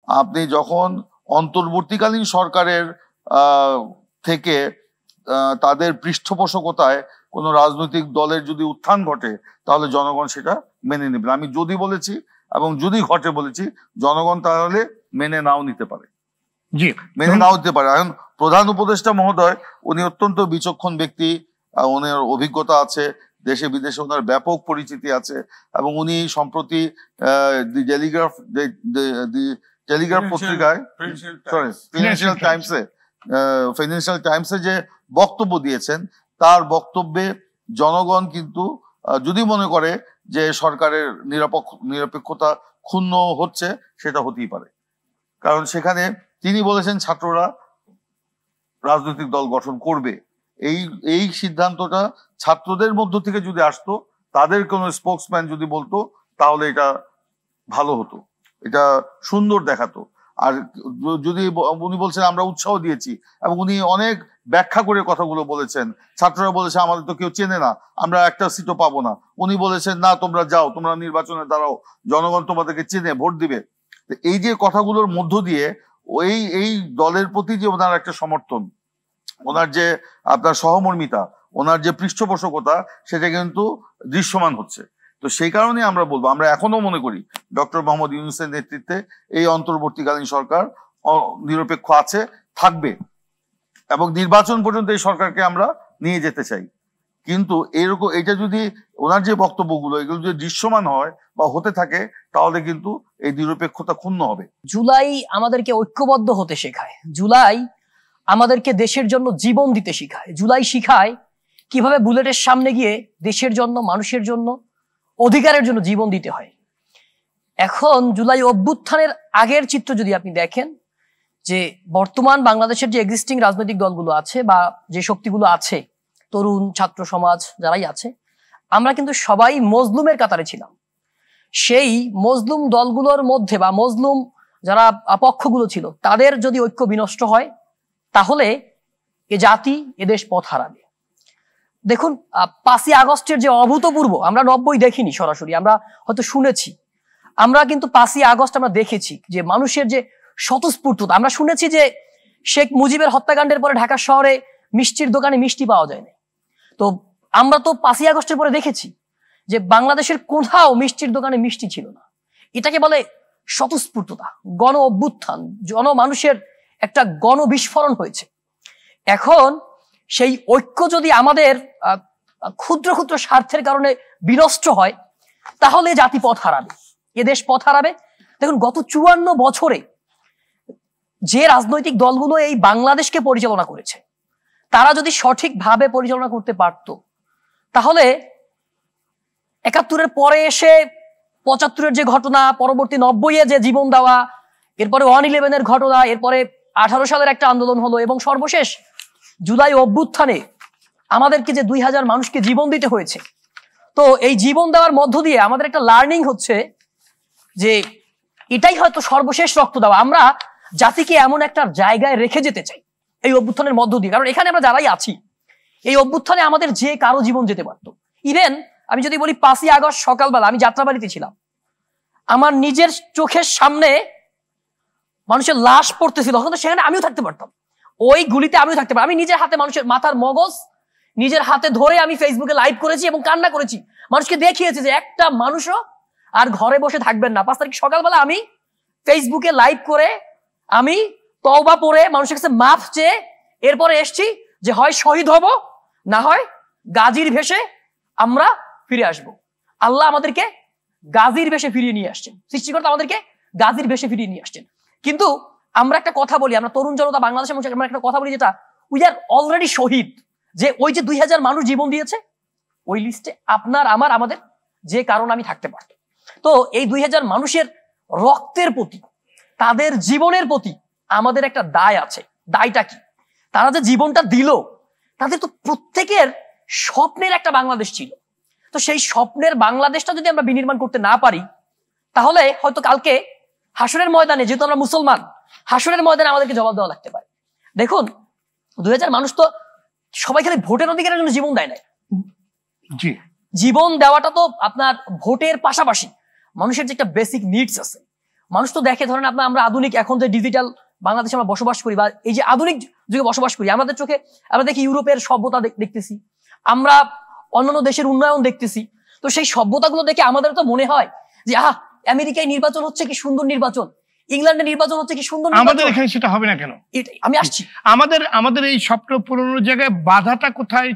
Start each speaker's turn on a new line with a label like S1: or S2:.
S1: আপনি যখন অন্তর্বর্তীকালীন সরকারের থেকে তাদের পৃষ্ঠপোষকতায় কোনো রাজনৈতিক দলের যদি উত্থান ঘটে তাহলে জনগণ সেটা মেনে নেবে। আমি যদি বলেছি এবং যদি ঘটে বলেছি, জনগণ তাহলে মেনে নাও নিতে পারে, মেনে নাও নিতে পারে। এখন প্রধান উপদেষ্টা মহোদয় উনি অত্যন্ত বিচক্ষণ ব্যক্তি, ওনার অভিজ্ঞতা আছে, দেশে বিদেশে ওনার ব্যাপক পরিচিতি আছে, এবং উনি সম্প্রতি দি টেলিগ্রাফ পত্রিকায় ফিনান্সিয়াল টাইমসে যে বক্তব্য দিয়েছেন, তার বক্তব্যে জনগণ কিন্তু যদি মনে করে যে সরকারের নিরপেক্ষতা ক্ষুণ্ণ হচ্ছে, সেটা হতেই পারে। কারণ সেখানে তিনি বলেছেন ছাত্ররা রাজনৈতিক দল গঠন করবে। এই সিদ্ধান্তটা ছাত্রদের মধ্য থেকে যদি আসতো, তাদের কোনো স্পোকসম্যান যদি বলতো, তাহলে এটা ভালো হতো, এটা সুন্দর দেখাতো। আর যদি উনি বলছেন আমরা উৎসাহ দিয়েছি, এবং উনি অনেক ব্যাখ্যা করে কথাগুলো বলেছেন। ছাত্ররা বলেছে আমাদের তো কেউ চেনে না, আমরা একটা সিটও পাবো না। উনি বলেছেন না, তোমরা যাও, তোমরা নির্বাচনে দাঁড়াও, জনগণ তোমাদেরকে চেনে, ভোট দিবে। এই যে কথাগুলোর মধ্য দিয়ে এই দলের প্রতি যে ওনার একটা সমর্থন, ওনার যে আপনার সহমর্মিতা, ওনার যে পৃষ্ঠপোষকতা, সেটা কিন্তু দৃশ্যমান হচ্ছে। তো সেই কারণে আমরা বলবো, আমরা এখনো মনে করি ডক্টর মোহাম্মদ ইউনূসের নেতৃত্বে এই অন্তর্বর্তীকালীন সরকার নিরপেক্ষ আছে, থাকবে, এবং নির্বাচন পর্যন্ত এই সরকারকে আমরা নিয়ে যেতে চাই। কিন্তু এরকম এটা যদি ওনার যে বক্তব্যগুলো এগুলো যদি দৃশ্যমান হয় বা হতে থাকে, তাহলে কিন্তু এই নিরপেক্ষতা ক্ষুণ্ণ হবে।
S2: জুলাই আমাদেরকে ঐক্যবদ্ধ হতে শেখায়, জুলাই আমাদেরকে দেশের জন্য জীবন দিতে শেখায়, জুলাই শিখায় কিভাবে বুলেটের সামনে গিয়ে দেশের জন্য, মানুষের জন্য, অধিকারের জন্য জীবন দিতে হয়। এখন জুলাই অভ্যুত্থানের আগের চিত্র যদি আপনি দেখেন, যে বর্তমান বাংলাদেশের যে এক্সিস্টিং রাজনৈতিক দলগুলো আছে বা যে শক্তিগুলো আছে, তরুণ ছাত্র সমাজ যারাই আছে, আমরা কিন্তু সবাই মজলুমের কাতারে ছিলাম। সেই মজলুম দলগুলোর মধ্যে বা মজলুম যারা পক্ষগুলো ছিল, তাদের যদি ঐক্য বিনষ্ট হয়, তাহলে এ জাতি, এদেশ পথ হারাবে। দেখুন 5ই আগস্টের যে অভূতপূর্ব, আমরা 90 দেখিনি সরাসরি, আমরা হয়তো শুনেছি, আমরা কিন্তু 5ই আগস্ট আমরা দেখেছি যে মানুষের যে স্বতঃস্ফূর্ততা। আমরা শুনেছি যে শেখ মুজিবের হত্যাকাণ্ডের পরে ঢাকা শহরে মিষ্টির দোকানে মিষ্টি পাওয়া যায়নি। তো আমরা তো 5ই আগস্টের পরে দেখেছি যে বাংলাদেশের কোথাও মিষ্টির দোকানে মিষ্টি ছিল না। এটাকে বলে স্বতঃস্ফূর্ততা, গণ অভ্যুত্থান, মানুষের একটা গণবিস্ফোরণ হয়েছে। এখন সেই ঐক্য যদি আমাদের ক্ষুদ্র ক্ষুদ্র স্বার্থের কারণে বিনষ্ট হয়, তাহলে জাতি পথ হারাবে, এদেশ পথ হারাবে। দেখুন গত 54 বছরে যে রাজনৈতিক দলগুলো এই বাংলাদেশকে পরিচালনা করেছে, তারা যদি সঠিকভাবে পরিচালনা করতে পারত, তাহলে 71-এর পরে এসে 75-এর যে ঘটনা, পরবর্তী 90-এ যে জীবন দেওয়া, এরপরে 111-এর ঘটনা, এরপরে 18 সালের একটা আন্দোলন হলো, এবং সর্বশেষ জুলাই অভ্যুত্থানে আমাদেরকে যে 2000 মানুষকে জীবন দিতে হয়েছে। তো এই জীবন দেওয়ার মধ্য দিয়ে আমাদের একটা লার্নিং হচ্ছে যে এটাই হয়তো সর্বশেষ রক্ত দেওয়া। আমরা জাতিকে এমন একটা জায়গায় রেখে যেতে চাই এই অভ্যুত্থানের মধ্য দিয়ে, কারণ এখানে আমরা যারাই আছি, এই অভ্যুত্থানে আমাদের যে কারো জীবন যেতে পারতো। ইভেন আমি যদি বলি 5ই আগস্ট সকালবেলা আমি যাত্রাবাড়িতে ছিলাম, আমার নিজের চোখের সামনে মানুষের লাশ পড়তেছিল, তখন সেখানে আমিও থাকতে পারতাম, ওই গুলিতে আমিও থাকতে পারতাম। আমি নিজের হাতে মানুষের মাথার মগজ নিজের হাতে ধরে আমি ফেসবুকে লাইভ করেছি এবং কান্না করেছি, মানুষকে দেখিয়েছি যে একটা মানুষও আর ঘরে বসে থাকবেন না। 5 তারিখ সকালবেলা আমি ফেসবুকে লাইভ করে আমি তওবা পড়ে মানুষের কাছে মাফ চেয়ে এরপরে এসছি যে হয় শহীদ হব, না হয় গাজীর ভেসে আমরা ফিরে আসব। আল্লাহ আমাদেরকে গাজীর ভেসে ফিরিয়ে নিয়ে আসছেন, সৃষ্টিকর্তা আমাদেরকে গাজীর ভেসে ফিরিয়ে নিয়ে আসছেন। কিন্তু আমরা একটা কথা বলি, আমরা তরুণ জনতা বাংলাদেশের মানুষ, আমরা একটা কথা বলি যেটা উই আর অলরেডি শহীদ, যে ওই যে 2000 মানুষ জীবন দিয়েছে, ওই লিস্টে আপনার আমার আমাদের যে কারণ আমি থাকতে পারত। তো এই 2000 মানুষের রক্তের প্রতি, তাদের জীবনের প্রতি আমাদের একটা দায় আছে। দায়টা কি? তারা যে জীবনটা দিল, তাদের তো প্রত্যেকের স্বপ্নের একটা বাংলাদেশ ছিল। তো সেই স্বপ্নের বাংলাদেশটা যদি আমরা বিনির্মাণ করতে না পারি, তাহলে হয়তো কালকে হাসরের ময়দানে, যেহেতু আমরা মুসলমান, হাসরের ময়দানে আমাদেরকে জবাব দেওয়া লাগতে পারে। দেখুন 2000 মানুষ তো সবাই খালি ভোটের অধিকারের জন্য জীবন দেয় না। জীবন দেওয়াটা তো আপনার ভোটের পাশাপাশি মানুষের যে একটা বেসিক নিডস আছে, মানুষ তো দেখে, ধরেন আমরা আধুনিক এখন যে ডিজিটাল বাংলাদেশে আমরা বসবাস করি বা এই যে আধুনিক যুগে বসবাস করি, আমাদের চোখে আমরা দেখি ইউরোপের সভ্যতা দেখতেছি, আমরা অন্যান্য দেশের উন্নয়ন দেখতেছি। তো সেই সভ্যতাগুলো দেখে আমাদের তো মনে হয় যে আমেরিকায় নির্বাচন হচ্ছে কি সুন্দর নির্বাচন, ইংল্যান্ডে নির্বাচন হচ্ছে কি সুন্দর নির্বাচন।
S3: আমাদের এখানে সেটা হবে না কেন?
S2: আমি আসছি,
S3: আমাদের এই স্বপ্ন পূরণের জায়গায় বাধাটা কোথায়